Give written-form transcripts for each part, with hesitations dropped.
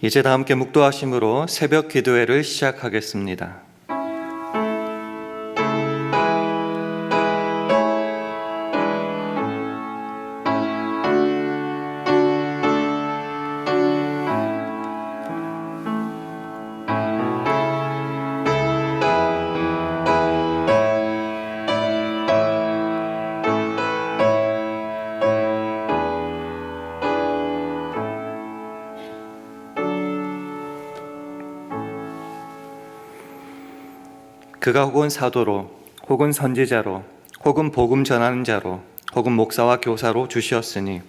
이제 다 함께 묵도하심으로 새벽 기도회를 시작하겠습니다. 그가 혹은 사도로, 혹은 선지자로, 혹은 복음 전하는 자로, 혹은 목사와 교사로 주시었으니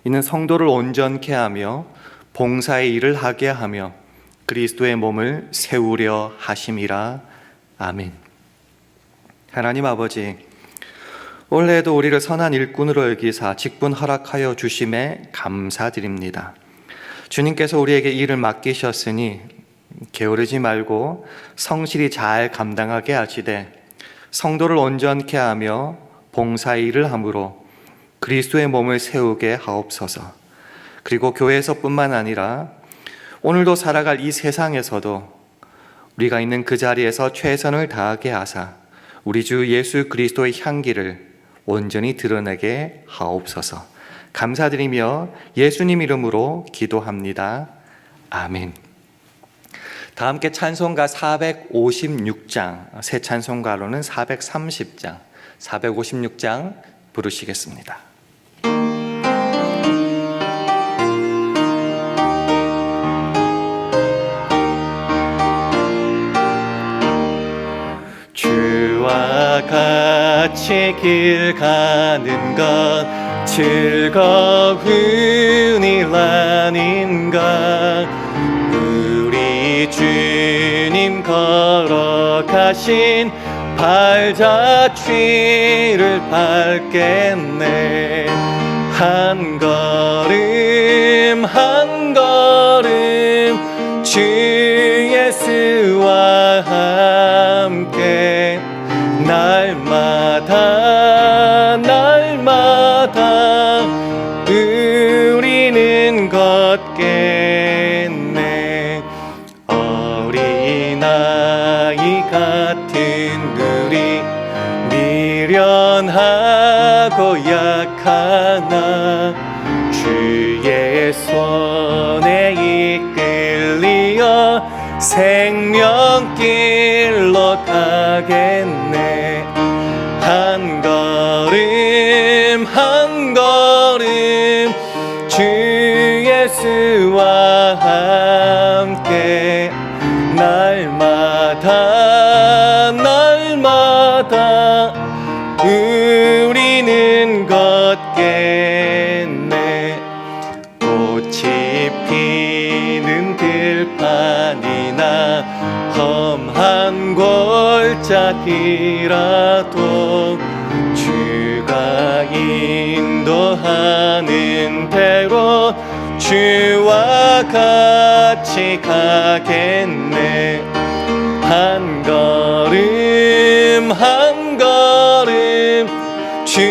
이는 성도를 온전케 하며 봉사의 일을 하게 하며 그리스도의 몸을 세우려 하심이라. 아멘. 하나님 아버지, 올해에도 우리를 선한 일꾼으로 여기사 직분 허락하여 주심에 감사드립니다. 주님께서 우리에게 일을 맡기셨으니 게으르지 말고 성실히 잘 감당하게 하시되 성도를 온전케 하며 봉사의 일을 함으로 그리스도의 몸을 세우게 하옵소서. 그리고 교회에서뿐만 아니라 오늘도 살아갈 이 세상에서도 우리가 있는 그 자리에서 최선을 다하게 하사 우리 주 예수 그리스도의 향기를 온전히 드러내게 하옵소서. 감사드리며 예수님 이름으로 기도합니다. 아멘. 다 함께 찬송가 456장, 새 찬송가로는 430장, 456장 부르시겠습니다. 주와 같이 길 가는 것 즐거운 일 아닌가. 우리 주님 걸어가신 발자취를 밟겠네. 한 걸음 한 걸음 주 예수와 함께 날마다 날마다 우리는 걷겠네. 어린아이 같은 우리 미련하고 약하나 주의 손에 이끌리어 생명길로 가겠네. 한 걸음 한 걸음 주 예수와 함께 날마다 날마다 우리는 걷겠네. 꽃이 피는 들판이나 험한 골짜기라도 주가 인도하는 대로 주와 같이 가겠네. 한 걸음 한 걸음 주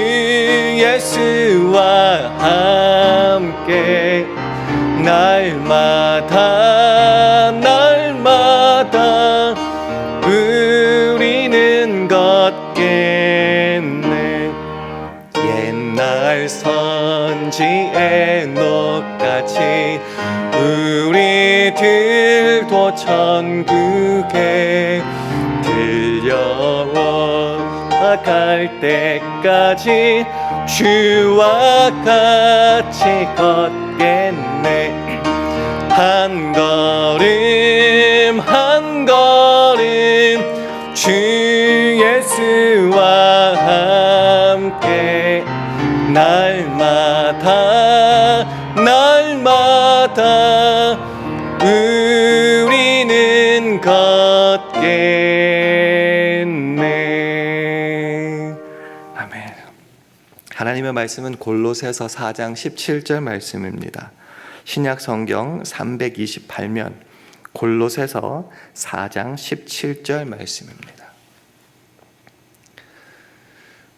예수와 함께 날마다 날마다 우리는 걷겠네. 옛날 선지 에녹같이 우리들도 천국에 들려갈 때까지 주와 같이 걷겠네. 한 걸음 한 걸음 주 예수와 함께 날마다 날마다 우리는 걷겠네. 아멘. 하나님의 말씀은 골로새서 4장 17절 말씀입니다. 신약 성경 328면 골로새서 4장 17절 말씀입니다.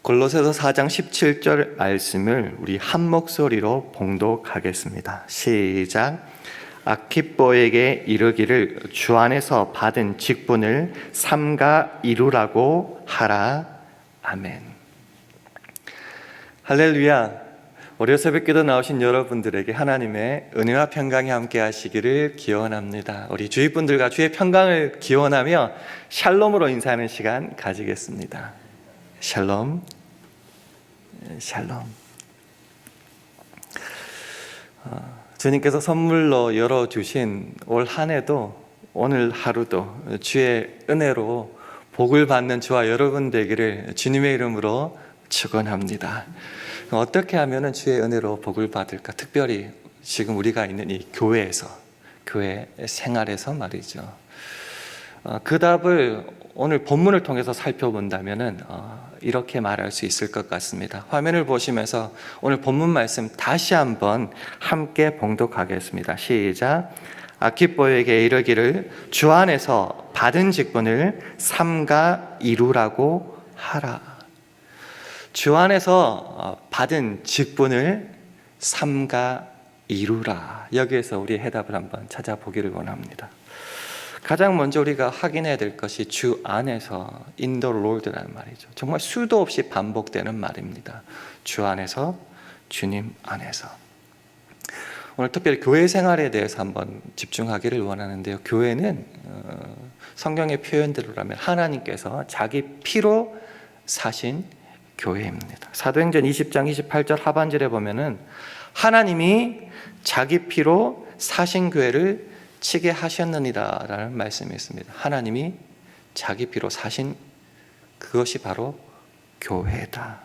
골로새서 4장 17절 말씀을 우리 한 목소리로 봉독하겠습니다. 시작. 아키뽀에게 이르기를 주 안에서 받은 직분을 삼가 이루라고 하라. 아멘. 할렐루야. 월요 새벽기도 나오신 여러분들에게 하나님의 은혜와 평강이 함께 하시기를 기원합니다. 우리 주위 분들과 주의 평강을 기원하며 샬롬으로 인사하는 시간 가지겠습니다. 샬롬, 샬롬. 주님께서 선물로 열어주신 올 한 해도 오늘 하루도 주의 은혜로 복을 받는 저와 여러분 되기를 주님의 이름으로 축원합니다. 어떻게 하면 주의 은혜로 복을 받을까? 특별히 지금 우리가 있는 이 교회에서, 교회 생활에서 말이죠. 그 답을 오늘 본문을 통해서 살펴본다면 이렇게 말할 수 있을 것 같습니다. 화면을 보시면서 오늘 본문 말씀 다시 한번 함께 봉독하겠습니다. 시작. 아키뽀에게 이르기를 주 안에서 받은 직분을 삼가 이루라고 하라. 주 안에서 받은 직분을 삼가 이루라. 여기에서 우리의 해답을 한번 찾아보기를 원합니다. 가장 먼저 우리가 확인해야 될 것이 주 안에서 in the Lord라는 말이죠. 정말 수도 없이 반복되는 말입니다. 주 안에서, 주님 안에서. 오늘 특별히 교회 생활에 대해서 한번 집중하기를 원하는데요. 교회는 성경의 표현대로라면 하나님께서 자기 피로 사신 교회입니다. 사도행전 20장 28절 하반절에 보면은 하나님이 자기 피로 사신 교회를 치게 하셨느니라 라는 말씀이 있습니다. 하나님이 자기 피로 사신 그것이 바로 교회다.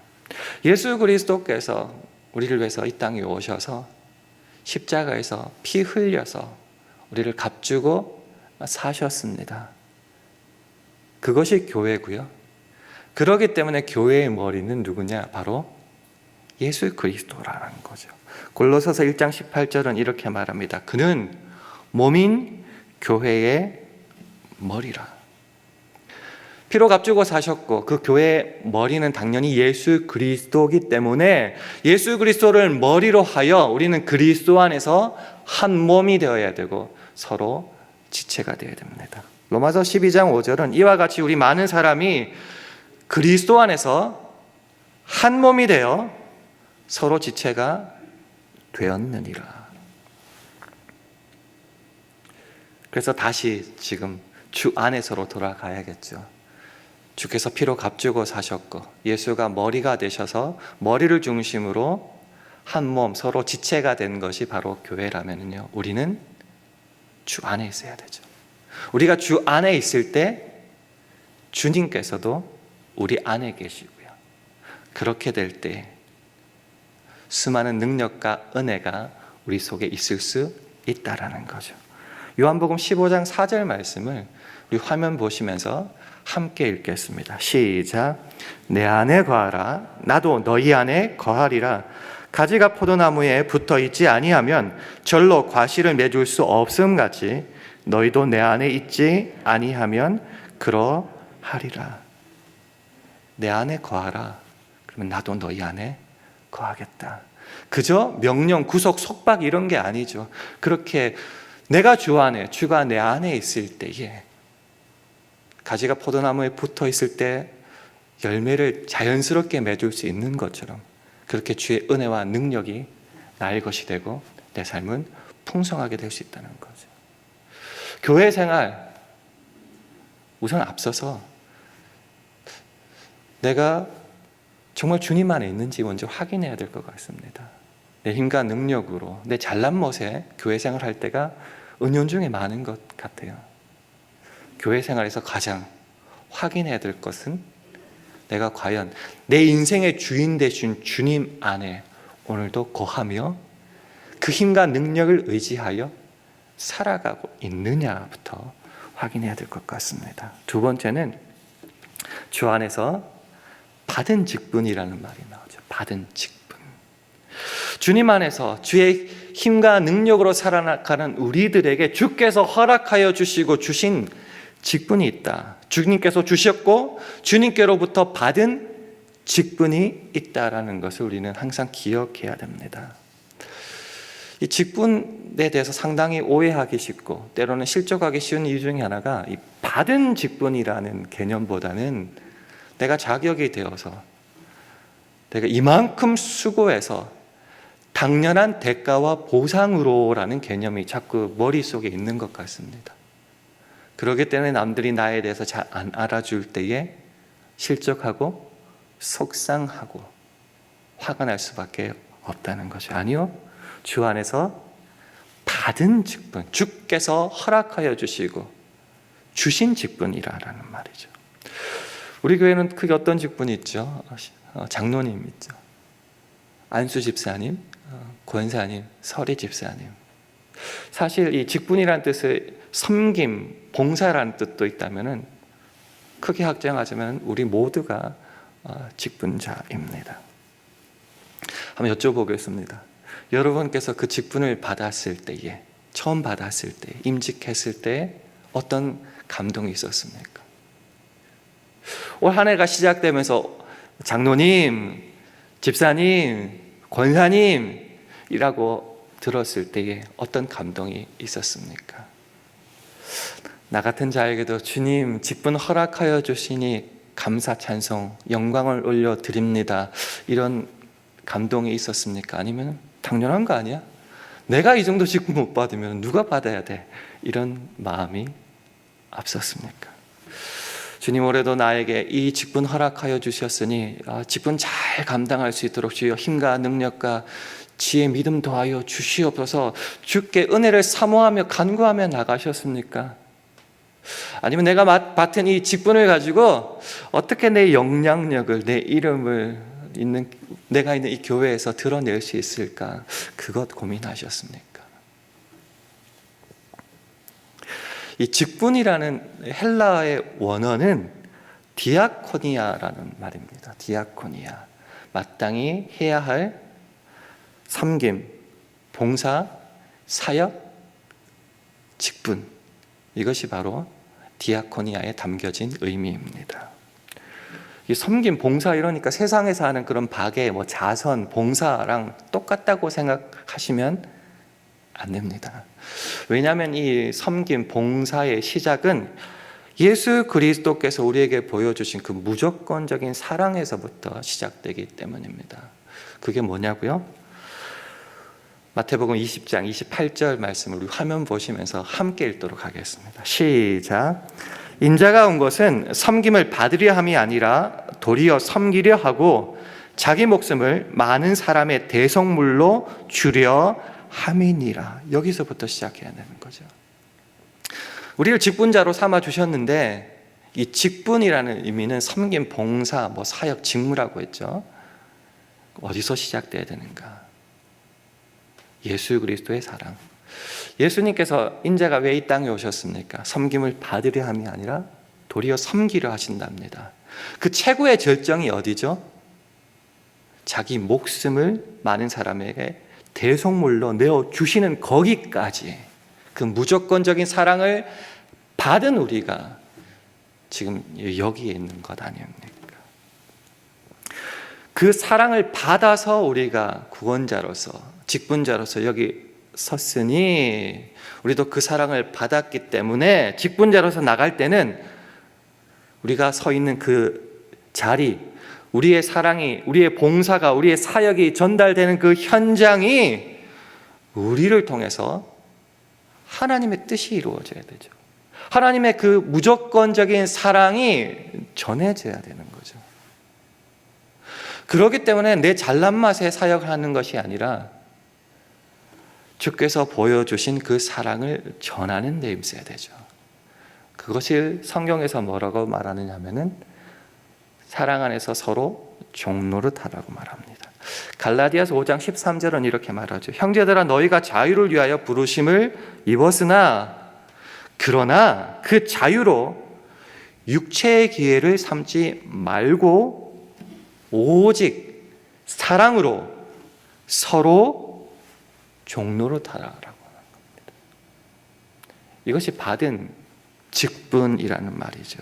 예수 그리스도께서 우리를 위해서 이 땅에 오셔서 십자가에서 피 흘려서 우리를 값주고 사셨습니다. 그것이 교회고요. 그렇기 때문에 교회의 머리는 누구냐? 바로 예수 그리스도라는 거죠. 골로새서 1장 18절은 이렇게 말합니다. 그는 몸인 교회의 머리라. 피로 값주고 사셨고 그 교회의 머리는 당연히 예수 그리스도이기 때문에 예수 그리스도를 머리로 하여 우리는 그리스도 안에서 한 몸이 되어야 되고 서로 지체가 되어야 됩니다. 로마서 12장 5절은 이와 같이 우리 많은 사람이 그리스도 안에서 한 몸이 되어 서로 지체가 되었느니라. 그래서 다시 지금 주 안에서로 돌아가야겠죠. 주께서 피로 값주고 사셨고 예수가 머리가 되셔서 머리를 중심으로 한 몸, 서로 지체가 된 것이 바로 교회라면요, 우리는 주 안에 있어야 되죠. 우리가 주 안에 있을 때 주님께서도 우리 안에 계시고요. 그렇게 될 때 수많은 능력과 은혜가 우리 속에 있을 수 있다라는 거죠. 요한복음 15장 4절 말씀을 우리 화면 보시면서 함께 읽겠습니다. 시작. 내 안에 거하라. 나도 너희 안에 거하리라. 가지가 포도나무에 붙어 있지 아니하면 절로 과실을 맺을 수 없음 같이 너희도 내 안에 있지 아니하면 그러하리라. 내 안에 거하라. 그러면 나도 너희 안에 거하겠다. 그저 명령, 구속, 속박 이런 게 아니죠. 그렇게 내가 주 안에, 주가 내 안에 있을 때에 가지가 포도나무에 붙어 있을 때 열매를 자연스럽게 맺을 수 있는 것처럼 그렇게 주의 은혜와 능력이 나의 것이 되고 내 삶은 풍성하게 될 수 있다는 거죠. 교회 생활 우선 앞서서 내가 정말 주님 안에 있는지 먼저 확인해야 될 것 같습니다. 내 힘과 능력으로 내 잘난 멋에 교회 생활할 때가 은연중에 많은 것 같아요. 교회 생활에서 가장 확인해야 될 것은 내가 과연 내 인생의 주인 되신 주님 안에 오늘도 거하며 그 힘과 능력을 의지하여 살아가고 있느냐부터 확인해야 될 것 같습니다. 두 번째는 주 안에서 받은 직분이라는 말이 나오죠. 받은 직분. 주님 안에서 주의 힘과 능력으로 살아가는 우리들에게 주께서 허락하여 주시고 주신 직분이 있다. 주님께서 주셨고 주님께로부터 받은 직분이 있다라는 것을 우리는 항상 기억해야 됩니다. 이 직분 직분에 대해서 상당히 오해하기 쉽고 때로는 실족하기 쉬운 이유 중에 하나가 이 받은 직분이라는 개념보다는 내가 자격이 되어서 내가 이만큼 수고해서 당연한 대가와 보상으로라는 개념이 자꾸 머릿속에 있는 것 같습니다. 그렇기 때문에 남들이 나에 대해서 잘 안 알아줄 때에 실족하고 속상하고 화가 날 수밖에 없다는 거죠. 아니요, 주 안에서 받은 직분, 주께서 허락하여 주시고 주신 직분이라는 말이죠. 우리 교회는 크게 어떤 직분이 있죠? 장로님 있죠, 안수 집사님, 권사님, 서리 집사님. 사실 이 직분이라는 뜻의 섬김, 봉사라는 뜻도 있다면은 크게 확정하자면 우리 모두가 직분자입니다. 한번 여쭤보겠습니다. 여러분께서 그 직분을 받았을 때에, 처음 받았을 때, 임직했을 때 어떤 감동이 있었습니까? 올 한 해가 시작되면서 장로님, 집사님, 권사님이라고 들었을 때에 어떤 감동이 있었습니까? 나 같은 자에게도 주님 직분 허락하여 주시니 감사 찬송 영광을 올려드립니다, 이런 감동이 있었습니까? 아니면 당연한 거 아니야? 내가 이 정도 직분 못 받으면 누가 받아야 돼? 이런 마음이 앞섰습니까? 주님, 올해도 나에게 이 직분 허락하여 주셨으니 직분 잘 감당할 수 있도록 주여 힘과 능력과 지혜 믿음 더하여 주시옵소서. 주께 은혜를 사모하며 간구하며 나가셨습니까? 아니면 내가 맡은 이 직분을 가지고 어떻게 내 영향력을, 내 이름을 내가 있는 이 교회에서 드러낼 수 있을까? 그것 고민하셨습니까? 이 직분이라는 헬라어의 원어는 디아코니아라는 말입니다. 디아코니아, 마땅히 해야 할 섬김, 봉사, 사역, 직분, 이것이 바로 디아코니아에 담겨진 의미입니다. 이 섬김, 봉사 이러니까 세상에서 하는 그런 박애, 자선, 봉사랑 똑같다고 생각하시면 안 됩니다. 왜냐하면 이 섬김, 봉사의 시작은 예수 그리스도께서 우리에게 보여주신 그 무조건적인 사랑에서부터 시작되기 때문입니다. 그게 뭐냐고요? 마태복음 20장 28절 말씀을 우리 화면 보시면서 함께 읽도록 하겠습니다. 시작. 인자가 온 것은 섬김을 받으려 함이 아니라 도리어 섬기려 하고 자기 목숨을 많은 사람의 대속물로 주려 함이니라. 여기서부터 시작해야 되는 거죠. 우리를 직분자로 삼아 주셨는데 이 직분이라는 의미는 섬김, 봉사, 사역, 직무라고 했죠. 어디서 시작돼야 되는가? 예수 그리스도의 사랑. 예수님께서 인자가 왜 이 땅에 오셨습니까? 섬김을 받으려 함이 아니라 도리어 섬기려 하신답니다. 그 최고의 절정이 어디죠? 자기 목숨을 많은 사람에게 대속물로 내어주시는 거기까지, 그 무조건적인 사랑을 받은 우리가 지금 여기에 있는 것 아닙니까? 그 사랑을 받아서 우리가 구원자로서, 직분자로서 여기 섰으니 우리도 그 사랑을 받았기 때문에 직분자로서 나갈 때는 우리가 서 있는 그 자리, 우리의 사랑이, 우리의 봉사가, 우리의 사역이 전달되는 그 현장이 우리를 통해서 하나님의 뜻이 이루어져야 되죠. 하나님의 그 무조건적인 사랑이 전해져야 되는 거죠. 그렇기 때문에 내 잘난 맛에 사역을 하는 것이 아니라 주께서 보여주신 그 사랑을 전하는 데 힘써야 되죠. 그것이 성경에서 뭐라고 말하느냐 하면은 사랑 안에서 서로 종노릇하라고 말합니다. 갈라디아서 5장 13절은 이렇게 말하죠. 형제들아, 너희가 자유를 위하여 부르심을 입었으나 그러나 그 자유로 육체의 기회를 삼지 말고 오직 사랑으로 서로 종노릇하라고 하는 겁니다. 이것이 받은 직분이라는 말이죠.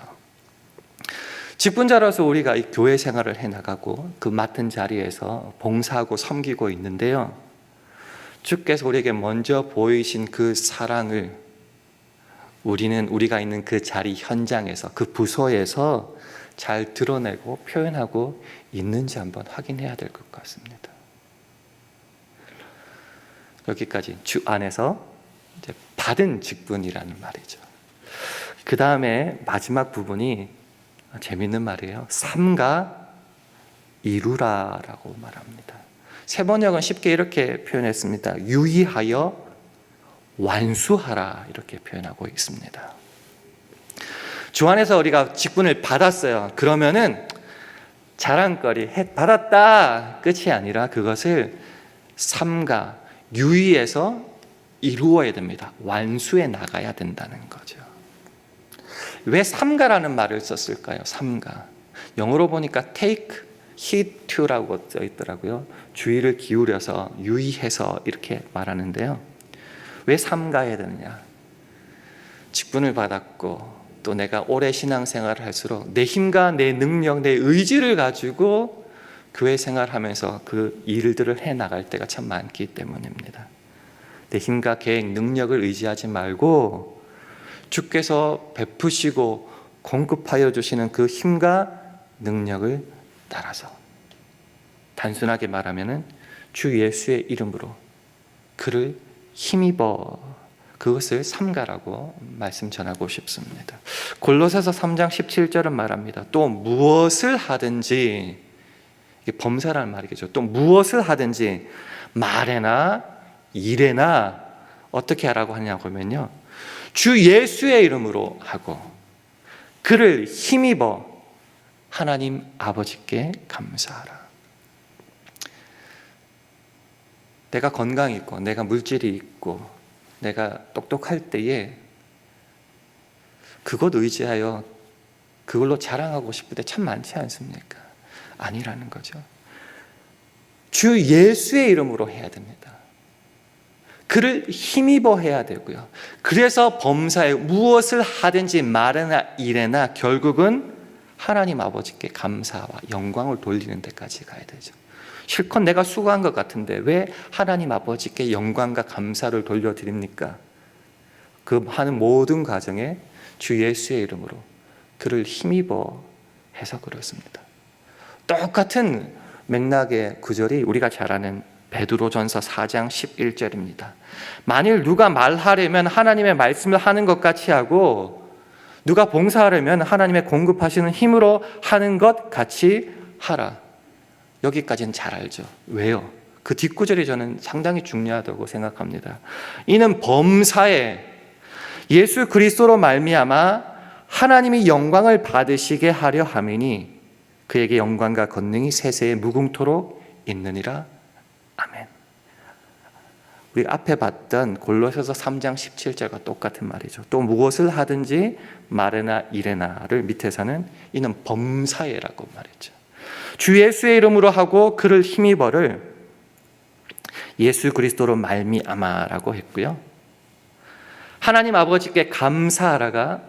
직분자로서 우리가 이 교회 생활을 해나가고 그 맡은 자리에서 봉사하고 섬기고 있는데요, 주께서 우리에게 먼저 보이신 그 사랑을 우리가 있는 그 자리 현장에서, 그 부서에서 잘 드러내고 표현하고 있는지 한번 확인해야 될 것 같습니다. 여기까지 주 안에서 이제 받은 직분이라는 말이죠. 그 다음에 마지막 부분이 재밌는 말이에요. 삼가 이루라라고 말합니다. 세 번역은 쉽게 이렇게 표현했습니다. 유의하여 완수하라, 이렇게 표현하고 있습니다. 주 안에서 우리가 직분을 받았어요. 그러면은 자랑거리 받았다 끝이 아니라 그것을 삼가 유의해서 이루어야 됩니다. 완수해 나가야 된다는 거죠. 왜 삼가라는 말을 썼을까요? 삼가. 영어로 보니까 take heed to라고 써 있더라고요. 주의를 기울여서, 유의해서 이렇게 말하는데요. 왜 삼가해야 되느냐? 직분을 받았고 또 내가 오래 신앙생활을 할수록 내 힘과 내 능력, 내 의지를 가지고 교회 생활하면서 그 일들을 해나갈 때가 참 많기 때문입니다. 내 힘과 계획, 능력을 의지하지 말고 주께서 베푸시고 공급하여 주시는 그 힘과 능력을 따라서, 단순하게 말하면 주 예수의 이름으로 그를 힘입어, 그것을 삼가라고 말씀 전하고 싶습니다. 골로새서 3장 17절은 말합니다. 또 무엇을 하든지, 이게 범사라는 말이겠죠. 또 무엇을 하든지 말에나 일에나 어떻게 하라고 하냐고 하면요, 주 예수의 이름으로 하고 그를 힘입어 하나님 아버지께 감사하라. 내가 건강이 있고 내가 물질이 있고 내가 똑똑할 때에 그것 의지하여 그걸로 자랑하고 싶을 때 참 많지 않습니까? 아니라는 거죠. 주 예수의 이름으로 해야 됩니다. 그를 힘입어 해야 되고요. 그래서 범사에 무엇을 하든지 말이나 일에나 결국은 하나님 아버지께 감사와 영광을 돌리는 데까지 가야 되죠. 실컷 내가 수고한 것 같은데 왜 하나님 아버지께 영광과 감사를 돌려드립니까? 그 하는 모든 과정에 주 예수의 이름으로 그를 힘입어 해서 그렇습니다. 똑같은 맥락의 구절이 우리가 잘 아는 베드로전서 4장 11절입니다. 만일 누가 말하려면 하나님의 말씀을 하는 것 같이 하고 누가 봉사하려면 하나님의 공급하시는 힘으로 하는 것 같이 하라. 여기까지는 잘 알죠. 왜요? 그 뒷구절이 저는 상당히 중요하다고 생각합니다. 이는 범사에 예수 그리스도로 말미암아 하나님이 영광을 받으시게 하려 함이니 그에게 영광과 권능이 세세에 무궁토록 있느니라. 아멘. 우리 앞에 봤던 골로새서 3장 17절과 똑같은 말이죠. 또 무엇을 하든지 말에나 일에나를 밑에서는 이는 범사에라고 말했죠. 주 예수의 이름으로 하고 그를 힘입어를 예수 그리스도로 말미암아라고 했고요. 하나님 아버지께 감사하라가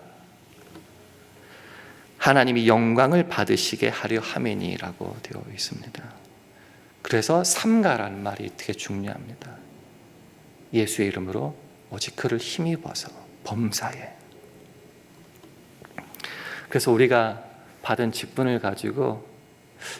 하나님이 영광을 받으시게 하려 함이니라고 되어 있습니다. 그래서 삼가라는 말이 되게 중요합니다. 예수의 이름으로 오직 그를 힘입어서 범사에. 그래서 우리가 받은 직분을 가지고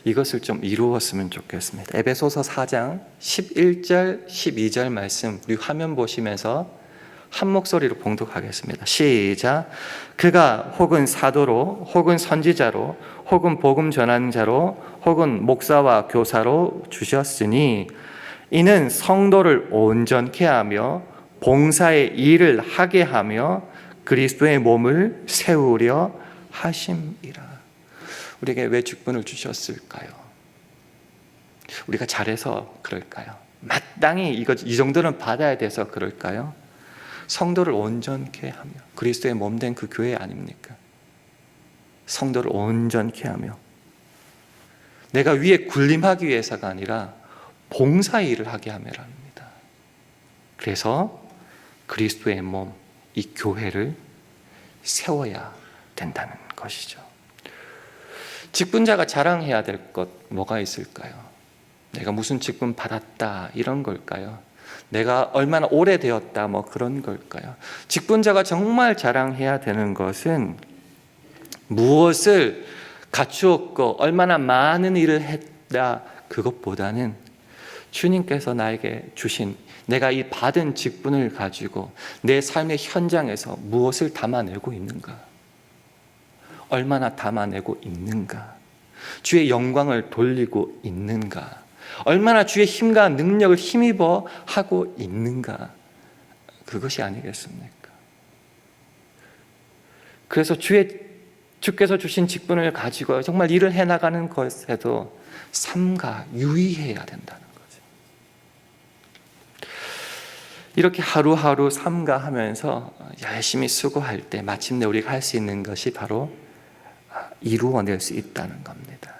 이것을 좀 이루었으면 좋겠습니다. 에베소서 4장 11절 12절 말씀 우리 화면 보시면서 한 목소리로 봉독하겠습니다. 시작. 그가 혹은 사도로 혹은 선지자로 혹은 복음 전하는 자로 혹은 목사와 교사로 주셨으니 이는 성도를 온전케 하며 봉사의 일을 하게 하며 그리스도의 몸을 세우려 하심이라. 우리에게 왜 직분을 주셨을까요? 우리가 잘해서 그럴까요? 마땅히 이 정도는 받아야 돼서 그럴까요? 성도를 온전케 하며, 그리스도의 몸 된 그 교회 아닙니까? 성도를 온전케 하며, 내가 위에 군림하기 위해서가 아니라 봉사 일을 하게 하며랍니다. 그래서 그리스도의 몸, 이 교회를 세워야 된다는 것이죠. 직분자가 자랑해야 될 것 뭐가 있을까요? 내가 무슨 직분 받았다 이런 걸까요? 내가 얼마나 오래되었다 뭐 그런 걸까요? 직분자가 정말 자랑해야 되는 것은 무엇을 갖추었고 얼마나 많은 일을 했다 그것보다는 주님께서 나에게 주신 내가 이 받은 직분을 가지고 내 삶의 현장에서 무엇을 담아내고 있는가, 얼마나 담아내고 있는가, 주의 영광을 돌리고 있는가, 얼마나 주의 힘과 능력을 힘입어 하고 있는가, 그것이 아니겠습니까? 그래서 주께서 주신 직분을 가지고 정말 일을 해나가는 것에도 삼가 유의해야 된다는 거죠. 이렇게 하루하루 삼가하면서 열심히 수고할 때 마침내 우리가 할 수 있는 것이 바로 이루어낼 수 있다는 겁니다.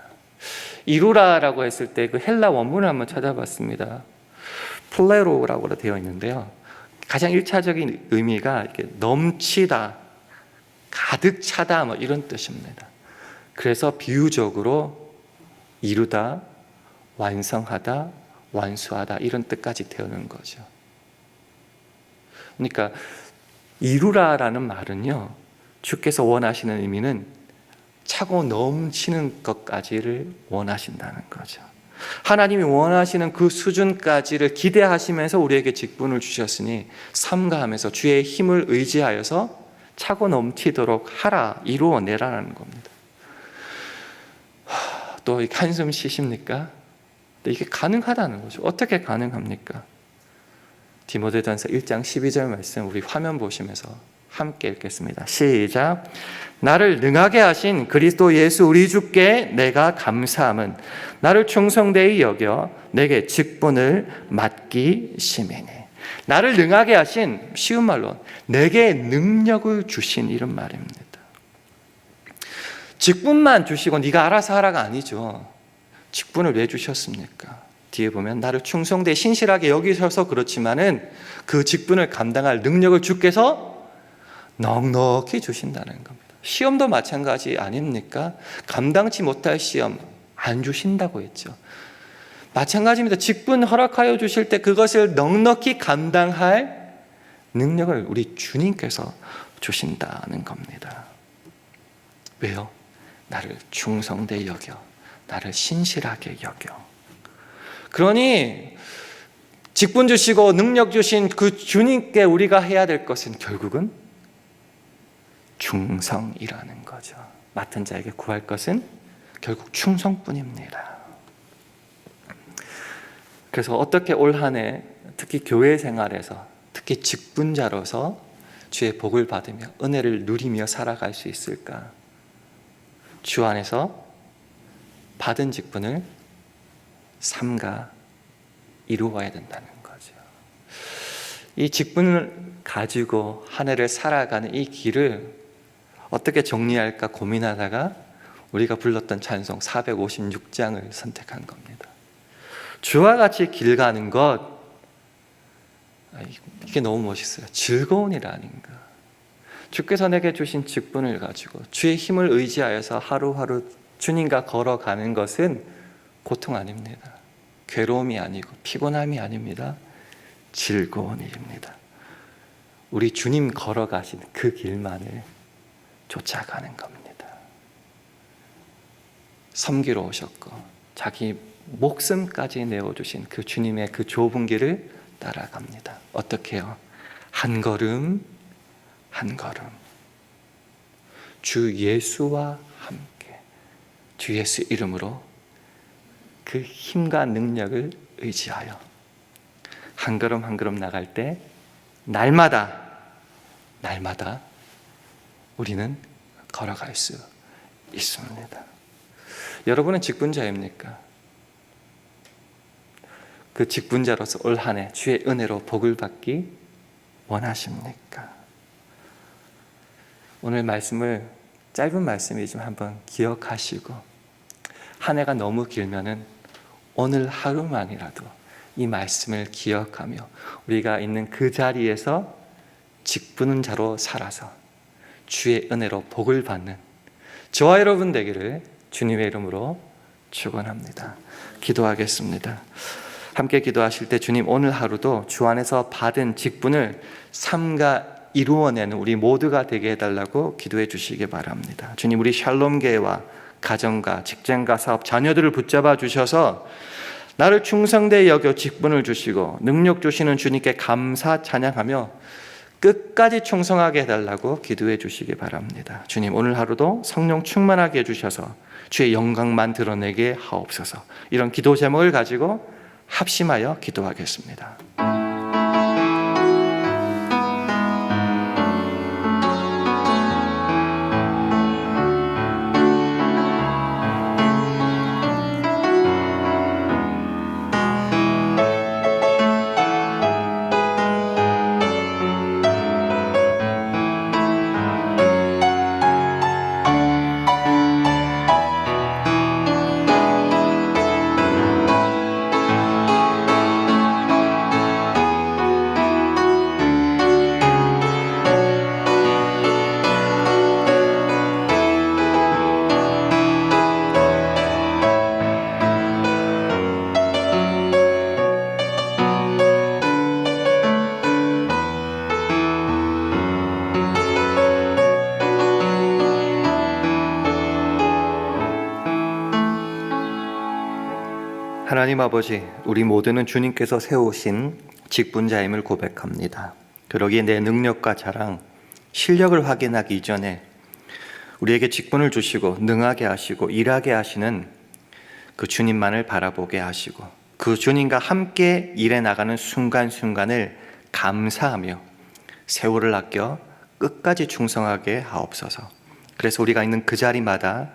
이루라라고 했을 때 그 헬라 원문을 한번 찾아봤습니다. 플레로라고 되어 있는데요. 가장 1차적인 의미가 이렇게 넘치다, 가득 차다 뭐 이런 뜻입니다. 그래서 비유적으로 이루다, 완성하다, 완수하다 이런 뜻까지 되는 거죠. 그러니까 이루라라는 말은요, 주께서 원하시는 의미는 차고 넘치는 것까지를 원하신다는 거죠. 하나님이 원하시는 그 수준까지를 기대하시면서 우리에게 직분을 주셨으니 삼가하면서 주의 힘을 의지하여서 차고 넘치도록 하라, 이루어내라는 겁니다. 또 한숨 쉬십니까? 이게 가능하다는 거죠. 어떻게 가능합니까? 디모데전서 1장 12절 말씀 우리 화면 보시면서 함께 읽겠습니다. 시작. 나를 능하게 하신 그리스도 예수 우리 주께 내가 감사함은 나를 충성되이 여겨 내게 직분을 맡기심이니. 나를 능하게 하신, 쉬운 말로 내게 능력을 주신 이런 말입니다. 직분만 주시고 네가 알아서 하라가 아니죠. 직분을 왜 주셨습니까? 뒤에 보면 나를 충성되이 신실하게 여기셔서 그렇지만은 그 직분을 감당할 능력을 주께서 넉넉히 주신다는 겁니다. 시험도 마찬가지 아닙니까? 감당치 못할 시험 안 주신다고 했죠. 마찬가지입니다. 직분 허락하여 주실 때 그것을 넉넉히 감당할 능력을 우리 주님께서 주신다는 겁니다. 왜요? 나를 충성되이 여겨, 나를 신실하게 여겨. 그러니 직분 주시고 능력 주신 그 주님께 우리가 해야 될 것은 결국은 충성이라는 거죠. 맡은 자에게 구할 것은 결국 충성뿐입니다. 그래서 어떻게 올 한 해 특히 교회 생활에서 특히 직분자로서 주의 복을 받으며 은혜를 누리며 살아갈 수 있을까? 주 안에서 받은 직분을 삼가 이루어야 된다는 거죠. 이 직분을 가지고 한 해를 살아가는 이 길을 어떻게 정리할까 고민하다가 우리가 불렀던 찬송 456장을 선택한 겁니다. 주와 같이 길 가는 것, 이게 너무 멋있어요. 즐거운 일 아닌가. 주께서 내게 주신 직분을 가지고 주의 힘을 의지하여서 하루하루 주님과 걸어가는 것은 고통 아닙니다. 괴로움이 아니고 피곤함이 아닙니다. 즐거운 일입니다. 우리 주님 걸어가신 그 길만을 쫓아가는 겁니다. 섬기러 오셨고 자기 목숨까지 내어주신 그 주님의 그 좁은 길을 따라갑니다. 어떻게 해요? 한 걸음 한 걸음 주 예수와 함께 주 예수 이름으로 그 힘과 능력을 의지하여 한 걸음 한 걸음 나갈 때 날마다 우리는 걸어갈 수 있습니다. 여러분은 직분자입니까? 그 직분자로서 올 한 해 주의 은혜로 복을 받기 원하십니까? 오늘 말씀을 짧은 말씀이지만 한번 기억하시고 한 해가 너무 길면은 오늘 하루만이라도 이 말씀을 기억하며 우리가 있는 그 자리에서 직분자로 살아서 주의 은혜로 복을 받는 저와 여러분 되기를 주님의 이름으로 축원합니다. 기도하겠습니다. 함께 기도하실 때 주님 오늘 하루도 주 안에서 받은 직분을 삼가 이루어내는 우리 모두가 되게 해달라고 기도해 주시기 바랍니다. 주님, 우리 샬롬교회와 가정과 직장과 사업, 자녀들을 붙잡아 주셔서 나를 충성되이 여겨 직분을 주시고 능력 주시는 주님께 감사 찬양하며 끝까지 충성하게 해달라고 기도해 주시기 바랍니다. 주님, 오늘 하루도 성령 충만하게 해주셔서 주의 영광만 드러내게 하옵소서. 이런 기도 제목을 가지고 합심하여 기도하겠습니다. 하나님 아버지, 우리 모두는 주님께서 세우신 직분자임을 고백합니다. 그러기에 내 능력과 자랑, 실력을 확인하기 이전에 우리에게 직분을 주시고 능하게 하시고 일하게 하시는 그 주님만을 바라보게 하시고 그 주님과 함께 일해 나가는 순간순간을 감사하며 세월을 아껴 끝까지 충성하게 하옵소서. 그래서 우리가 있는 그 자리마다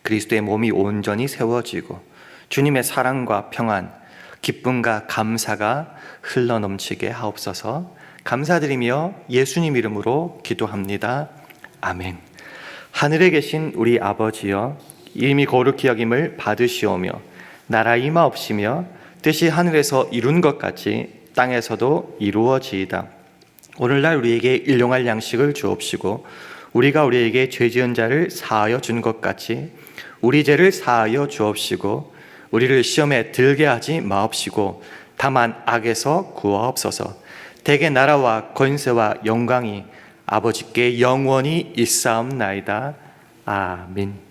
그리스도의 몸이 온전히 세워지고 주님의 사랑과 평안, 기쁨과 감사가 흘러넘치게 하옵소서. 감사드리며 예수님 이름으로 기도합니다. 아멘. 하늘에 계신 우리 아버지여, 이름이 거룩히 여김을 받으시오며 나라 임하옵시며 뜻이 하늘에서 이룬 것 같이 땅에서도 이루어지이다. 오늘날 우리에게 일용할 양식을 주옵시고 우리가 우리에게 죄 지은 자를 사하여 준 것 같이 우리 죄를 사하여 주옵시고 우리를 시험에 들게 하지 마옵시고 다만 악에서 구하옵소서. 대개 나라와 권세와 영광이 아버지께 영원히 있사옵나이다. 아멘.